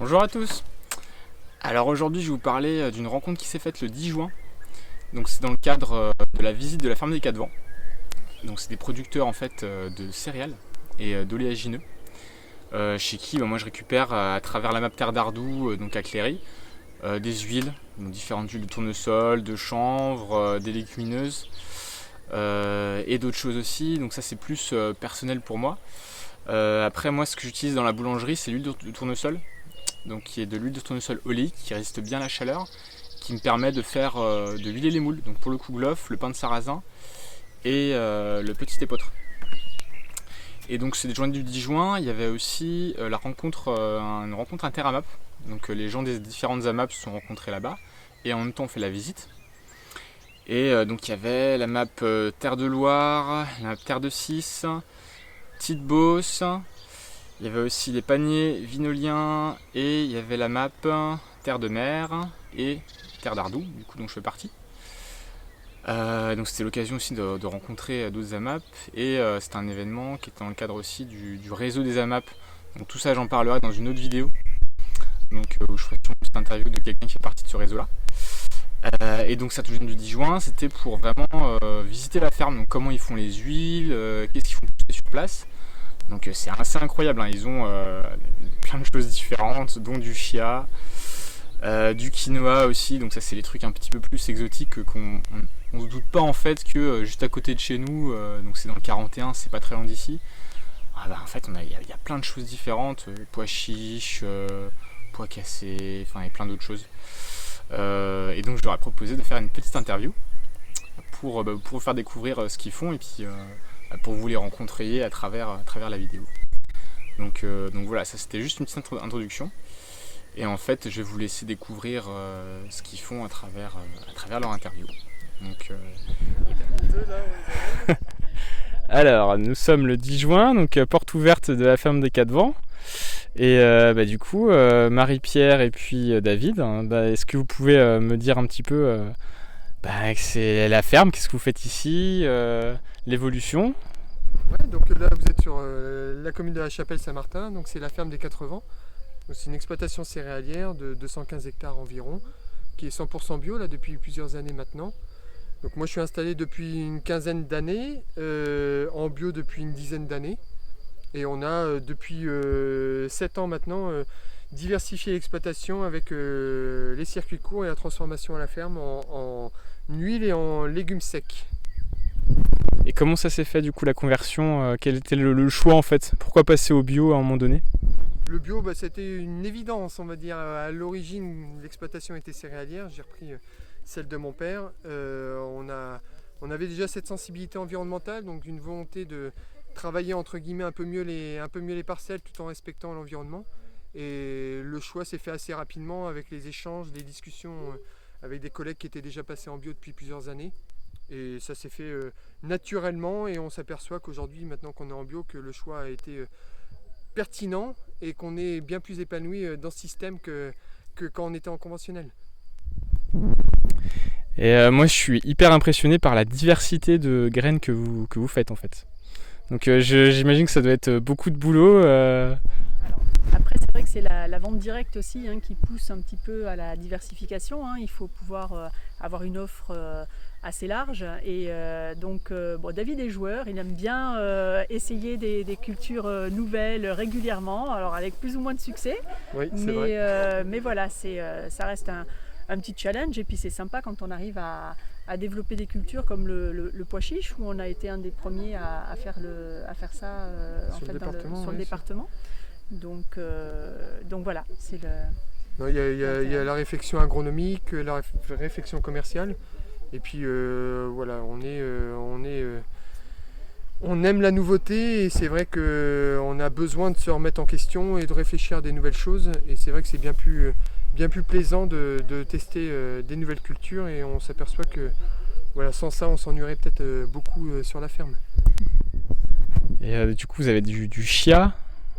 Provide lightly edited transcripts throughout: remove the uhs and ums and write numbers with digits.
Bonjour à tous. Alors aujourd'hui je vais vous parler d'une rencontre qui s'est faite le 10 juin. Donc c'est dans le cadre de la visite de la ferme des Quatre Vents. Donc c'est des producteurs en fait de céréales et d'oléagineux. Chez qui moi je récupère à travers la map Terre d'Ardoux, donc à Cléry, des huiles, donc différentes huiles de tournesol, de chanvre, des légumineuses et d'autres choses aussi. Donc ça c'est plus personnel pour moi. Après moi ce que j'utilise dans la boulangerie c'est l'huile de tournesol. Donc qui est de l'huile de tournesol oléique qui résiste bien à la chaleur, qui me permet de faire de huiler les moules, donc pour le kouglof, le pain de sarrasin et le petit épeautre. Et donc c'est des journées du 10 juin, il y avait aussi une rencontre inter-AMAP, donc les gens des différentes AMAP se sont rencontrés là-bas, et en même temps on fait la visite. Et donc il y avait la map Terre de Loire, la map Terre de Cisse, Petite Beauce. Il y avait aussi les paniers vinoliens et il y avait la map Terre de Mer et Terre d'Ardoux, du coup dont je fais partie. Donc c'était l'occasion aussi de rencontrer d'autres AMAP et c'était un événement qui était dans le cadre aussi du réseau des AMAP. Donc tout ça j'en parlerai dans une autre vidéo, donc où je ferai une petite interview de quelqu'un qui fait partie de ce réseau là. Et donc cette journée du 10 juin c'était pour vraiment visiter la ferme, donc comment ils font les huiles, qu'est-ce qu'ils font sur place. Donc c'est assez incroyable, hein. Ils ont plein de choses différentes, dont du chia, du quinoa aussi, donc ça c'est les trucs un petit peu plus exotiques qu'on ne se doute pas en fait que juste à côté de chez nous, donc c'est dans le 41, c'est pas très loin d'ici, en fait il y a plein de choses différentes, pois chiches, pois cassés, enfin et plein d'autres choses. Et donc je leur ai proposé de faire une petite interview pour vous faire découvrir ce qu'ils font et puis pour vous les rencontrer à travers la vidéo. Donc voilà, ça c'était juste une petite introduction. Et en fait, je vais vous laisser découvrir ce qu'ils font à travers leur interview. Donc, alors, nous sommes le 10 juin, donc porte ouverte de la ferme des Quatre Vents. Et du coup, Marie-Pierre et puis David, est-ce que vous pouvez me dire un petit peu c'est la ferme, qu'est-ce que vous faites ici, l'évolution? Ouais, donc là vous êtes sur la commune de la Chapelle-Saint-Martin, donc c'est la ferme des Quatre Vents. C'est une exploitation céréalière de 215 hectares environ, qui est 100% bio là depuis plusieurs années maintenant. Donc moi je suis installé depuis une quinzaine d'années, en bio depuis une dizaine d'années. Et on a depuis 7 ans maintenant diversifié l'exploitation avec les circuits courts et la transformation à la ferme en huile et en légumes secs. Et comment ça s'est fait du coup la conversion? Quel était le choix en fait? Pourquoi passer au bio à un moment donné? Le bio, c'était une évidence, on va dire. À l'origine, l'exploitation était céréalière. J'ai repris celle de mon père. On avait déjà cette sensibilité environnementale, donc une volonté de travailler entre guillemets un peu mieux les parcelles tout en respectant l'environnement. Et le choix s'est fait assez rapidement avec les échanges, les discussions avec des collègues qui étaient déjà passés en bio depuis plusieurs années. Et ça s'est fait naturellement et on s'aperçoit qu'aujourd'hui, maintenant qu'on est en bio, que le choix a été pertinent et qu'on est bien plus épanoui dans ce système que quand on était en conventionnel. Et moi je suis hyper impressionné par la diversité de graines que vous faites en fait. Donc j'imagine que ça doit être beaucoup de boulot. Alors, après c'est vrai que c'est la vente directe aussi qui pousse un petit peu à la diversification. Il faut pouvoir avoir une offre assez large et David est joueur, il aime bien essayer des cultures nouvelles régulièrement, alors avec plus ou moins de succès. Oui, c'est vrai. Mais voilà, ça reste un petit challenge et puis c'est sympa quand on arrive à développer des cultures comme le pois chiche où on a été un des premiers à faire ça sur le département. Donc voilà, c'est le... Il y a la réflexion agronomique, la réflexion commerciale. Et puis voilà, on aime la nouveauté et c'est vrai qu'on a besoin de se remettre en question et de réfléchir à des nouvelles choses. Et c'est vrai que c'est bien plus plaisant de tester des nouvelles cultures et on s'aperçoit que voilà, sans ça on s'ennuierait peut-être beaucoup sur la ferme. Et du coup vous avez du chia.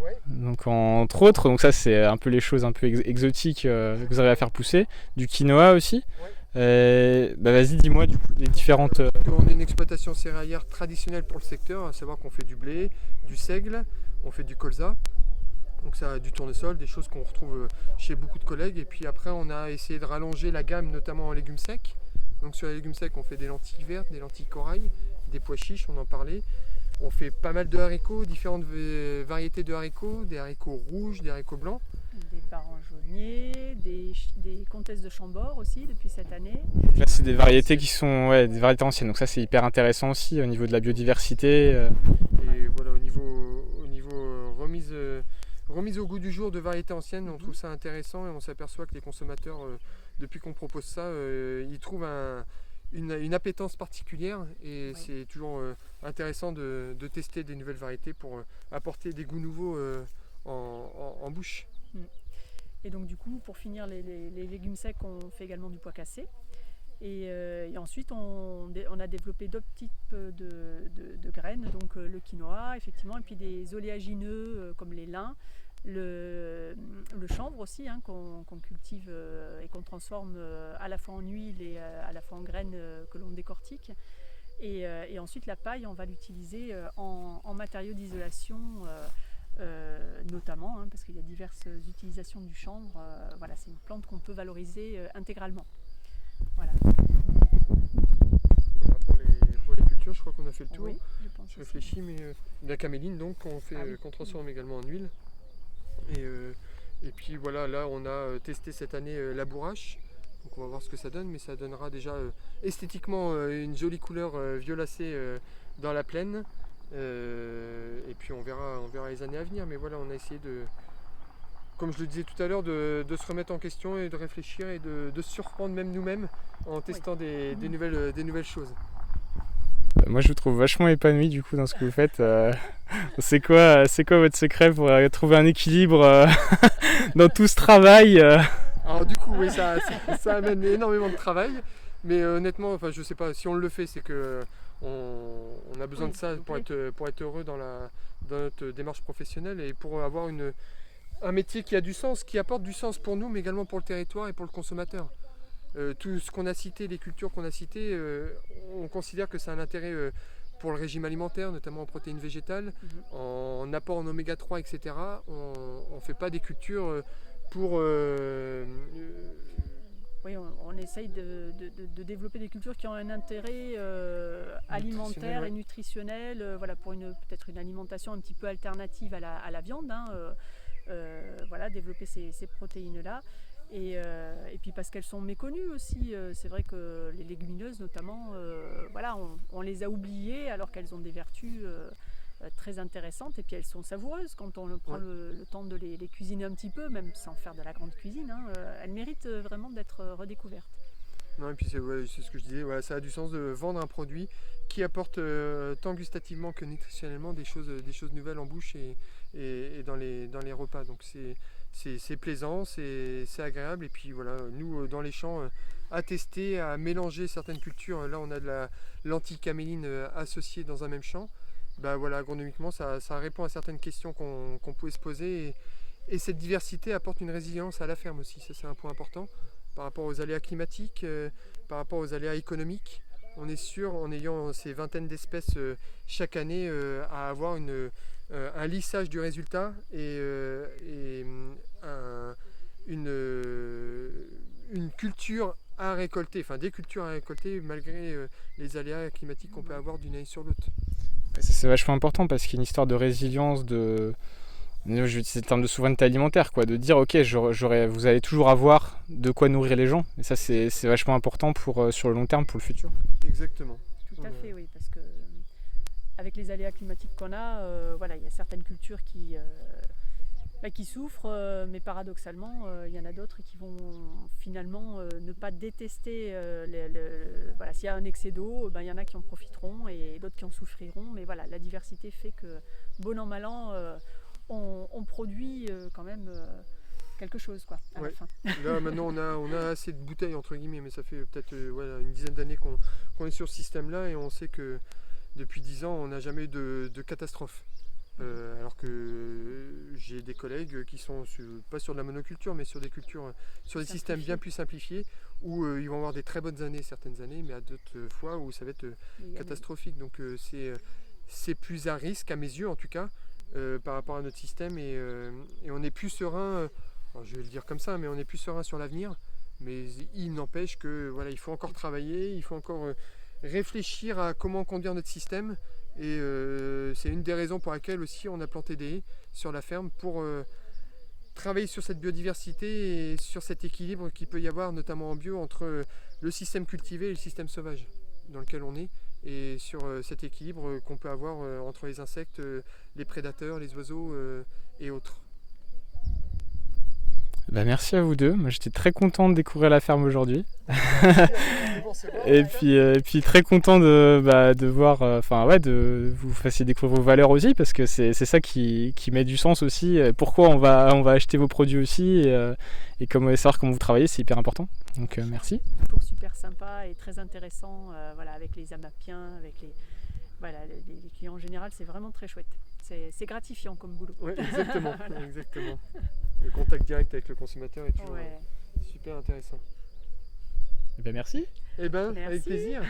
Ouais. Donc entre autres, donc ça c'est un peu les choses un peu exotiques que vous arrivez à faire pousser, du quinoa aussi. Ouais. Vas-y, dis-moi du coup les différentes. On est une exploitation céréalière traditionnelle pour le secteur, à savoir qu'on fait du blé, du seigle, on fait du colza. Donc ça a du tournesol, des choses qu'on retrouve chez beaucoup de collègues. Et puis après, on a essayé de rallonger la gamme, notamment en légumes secs. Donc sur les légumes secs, on fait des lentilles vertes, des lentilles corail, des pois chiches, on en parlait. On fait pas mal de haricots, différentes variétés de haricots, des haricots rouges, des haricots blancs. Des barangeonniers, des comtesses de Chambord aussi depuis cette année. Là, c'est des variétés qui sont des variétés anciennes, donc ça c'est hyper intéressant aussi au niveau de la biodiversité. Et voilà, au niveau remise au goût du jour de variétés anciennes, on trouve ça intéressant et on s'aperçoit que les consommateurs, depuis qu'on propose ça, ils trouvent une appétence particulière et c'est toujours intéressant de tester des nouvelles variétés pour apporter des goûts nouveaux en bouche. Et donc du coup, pour finir les légumes secs, on fait également du pois cassé. Et ensuite, on a développé d'autres types de graines, donc le quinoa, effectivement, et puis des oléagineux comme les lins, le chanvre aussi, hein, qu'on cultive et qu'on transforme à la fois en huile et à la fois en graines que l'on décortique. Et ensuite, la paille, on va l'utiliser en matériaux d'isolation. Notamment parce qu'il y a diverses utilisations du chanvre. Voilà, c'est une plante qu'on peut valoriser intégralement. Voilà. Voilà pour les cultures, je crois qu'on a fait le tour. Oui, je réfléchis, mais la caméline donc qu'on transforme également en huile. Et puis voilà, là on a testé cette année la bourrache. Donc on va voir ce que ça donne, mais ça donnera déjà esthétiquement une jolie couleur violacée dans la plaine. Et puis on verra les années à venir, mais voilà, on a essayé comme je le disais tout à l'heure, de se remettre en question et de réfléchir et de se surprendre même nous-mêmes en testant des nouvelles choses. Moi je vous trouve vachement épanoui du coup dans ce que vous faites. C'est quoi votre secret pour trouver un équilibre dans tout ce travail Alors du coup oui, ça amène énormément de travail, mais honnêtement, enfin je sais pas, si on le fait, c'est que on a besoin de ça pour être heureux dans notre démarche professionnelle et pour avoir un métier qui a du sens, qui apporte du sens pour nous, mais également pour le territoire et pour le consommateur. Tout ce qu'on a cité, les cultures qu'on a citées, on considère que ça a un intérêt pour le régime alimentaire, notamment en protéines végétales, en apport en oméga 3, etc. On ne fait pas des cultures pour... Oui, on essaye de développer des cultures qui ont un intérêt alimentaire et nutritionnel, voilà, pour peut-être une alimentation un petit peu alternative à la viande, hein, voilà, développer ces protéines-là. Et puis parce qu'elles sont méconnues aussi, c'est vrai que les légumineuses notamment, voilà, on les a oubliées alors qu'elles ont des vertus très intéressantes et puis elles sont savoureuses quand on prend le temps de les cuisiner un petit peu, même sans faire de la grande cuisine, hein, elles méritent vraiment d'être redécouvertes. Non, et puis c'est ce que je disais, voilà, ça a du sens de vendre un produit qui apporte tant gustativement que nutritionnellement des choses nouvelles en bouche et dans les repas. Donc c'est plaisant, c'est agréable. Et puis voilà, nous dans les champs, à tester, à mélanger certaines cultures. Là on a de la lentille caméline associée dans un même champ. Bah voilà, agronomiquement ça répond à certaines questions qu'on pouvait se poser. Et cette diversité apporte une résilience à la ferme aussi, ça c'est un point important. Par rapport aux aléas climatiques, par rapport aux aléas économiques, on est sûr, en ayant ces vingtaines d'espèces chaque année, à avoir un lissage du résultat et une culture à récolter, enfin des cultures à récolter malgré les aléas climatiques qu'on peut avoir d'une année sur l'autre. C'est vachement important parce qu'il y a une histoire de résilience, c'est le terme de souveraineté alimentaire, quoi, de dire ok, vous allez toujours avoir de quoi nourrir les gens, et ça c'est vachement important sur le long terme pour le futur. Exactement. Tout à fait, oui, parce que avec les aléas climatiques qu'on a, voilà, il y a certaines cultures qui souffrent, mais paradoxalement, il y en a d'autres qui vont finalement ne pas détester. Voilà, s'il y a un excès d'eau, il y en a qui en profiteront et d'autres qui en souffriront, mais voilà, la diversité fait que bon an mal an, on produit quand même quelque chose, quoi, à la fin. Là maintenant on a assez de bouteilles entre guillemets, mais ça fait peut-être voilà, une dizaine d'années qu'on est sur ce système-là et on sait que depuis 10 ans on n'a jamais eu de catastrophe. Alors que j'ai des collègues qui sont pas sur de la monoculture, mais sur des cultures, sur des systèmes bien plus simplifiés, où ils vont avoir des très bonnes années certaines années, mais à d'autres fois où ça va être catastrophique. Donc c'est plus à risque, à mes yeux en tout cas, par rapport à notre système et on est plus serein, alors je vais le dire comme ça, mais on est plus serein sur l'avenir. Mais il n'empêche que voilà, il faut encore travailler, il faut encore réfléchir à comment conduire notre système. Et c'est une des raisons pour laquelle aussi on a planté des haies sur la ferme pour travailler sur cette biodiversité et sur cet équilibre qu'il peut y avoir, notamment en bio, entre le système cultivé et le système sauvage dans lequel on est, et sur cet équilibre qu'on peut avoir entre les insectes, les prédateurs, les oiseaux et autres. Bah, merci à vous deux. Moi, j'étais très content de découvrir la ferme aujourd'hui. Et puis très content de voir, de vous fassiez découvrir vos valeurs aussi, parce que c'est ça qui met du sens aussi. Pourquoi on va acheter vos produits aussi, et savoir comment vous travaillez, c'est hyper important. Donc merci. Toujours super sympa et très intéressant, avec les amapiens, avec les clients en général, c'est vraiment très chouette. C'est gratifiant comme boulot. Ouais, exactement, exactement. Le contact direct avec le consommateur est toujours super intéressant. Et ben merci. Avec plaisir.